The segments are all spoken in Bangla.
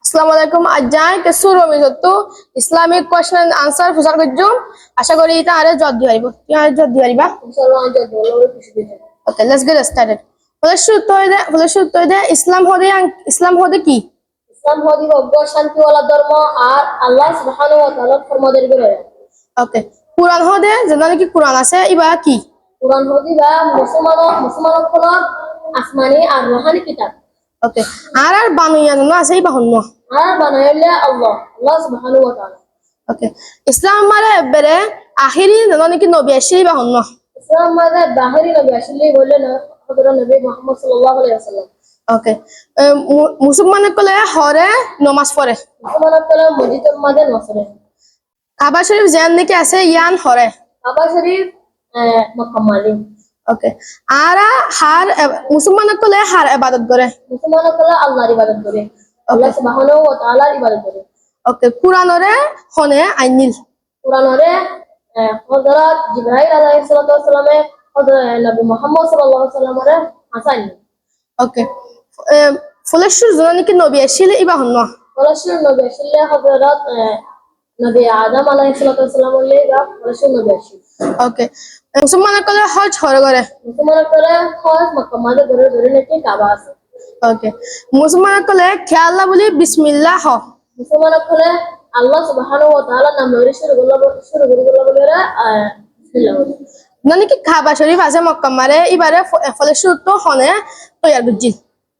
আসসালামু আলাইকুম। আজাই কেসু রমিজ তো ইসলামিক কোয়েশ্চন এন্ড আনসার ফুসার করজুম। আশা করি এটা আরে জদ দি পারিব। তুই আরে জদ দি পারিবা? ইনশাআল্লাহ জদ বলবো খুশি দিতে। ওকে, লেটস গেট স্টার্টেড। ফলে ইসলাম হদে কি? ইসলাম হদি হব্য শান্তিওয়ালা ধর্ম আর আল্লাহ সুবহানাহু ওয়া তাআলার ফরমাদের করে। ওকে, কুরআন হদে যেন কি কুরআন আছে ইবা কি? কুরআন হদি বা মুসলমানসকলৰ আসমানি আর রুহানি কিতাব। ওকে, আর বানুইয়া জন্য আছে ইবা হন্ন। আর বানাইলে আল্লাহ সুবহানাহু ওয়া তাআলা। ওকে, ইসলাম মানে বেরে আখিরি যেন কি নবী আসি বা হন্ন। ইসলাম মানে বাহিরি নবী আসলে বলে না হযরত নবী মুহাম্মদ সাল্লাল্লাহু আলাইহি ওয়াসাল্লাম। ওকে, মুসলমান কলে হরে নামাজ পড়ে। মুসলমান কলে মসজিদের মধ্যে নামাজ পড়ে। কাবা শরীফ জান নাকি আছে ইয়ান হরে। কাবা শরীফ মক্কা মালিম। ওকে, আরা হার মুসলমান কলে হার ইবাদত করে। মুসলমান কলে আল্লাহর ইবাদত করে। আল্লাহ সুবহানাহু ওয়া তাআলার ইবাদত করে। ওকে, কুরআনরে হনে আইনিল। কুরআনরে হযরত জিবরাইল আলাইহিস সালামে হযরত নবী মুহাম্মদ সাল্লাল্লাহু আলাইহি ওয়াসাল্লামরে আসাইন। ওকে, ফলেশ্বর জননি কি নবী আসলে ইবা হন্ন। ফলেশ্বর নবী আসলে হযরত নবী আদম আলাইহিস সালাম বললে ইবা ফলেশ্বর নবী আসলে। ওকে, মুসলমান কলে হজ হরে করে। মুসলমান কলে হজ মক্কা মাদে ধরে নাকি কাবা আছে। ওকে, মুসলমান কলে খেয়াল্লাহ বলি বিসমিল্লাহ হ। মুসলমান কলে আল্লাহ সুবহানাহু ওয়া তাআলা নাম লইরে শুরু করলা বলে বিসমিল্লাহ বলে। মানে কি কাবা শরীফ আছে মক্কা মারে ইবারে ফলেশ্বর তো হনে তৈয়ার বুঝি।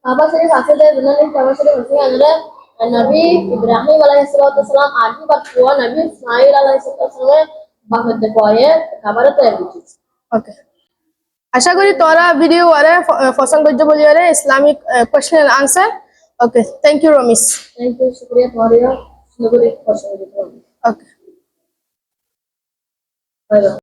কাবা শরীফ আছে যে মানে কাবা শরীফ আছে আনরে নবী ইব্রাহিম আলাইহিস সালাম আদি বাতওয়া নবী ইসমাঈল আলাইহিস সালাম বাহতে পয়ে কাবারে তৈয়ার বুঝি। ওকে, আশা করি তোরা ভিডিও আরে পছন্দ করছো বলি আরে Islamic question and answer. Okay, thank you Ramis. Thank you, শুকরিয়া তোমারিয়া সুন্দর করে পছন্দ করতে। Okay, bye by.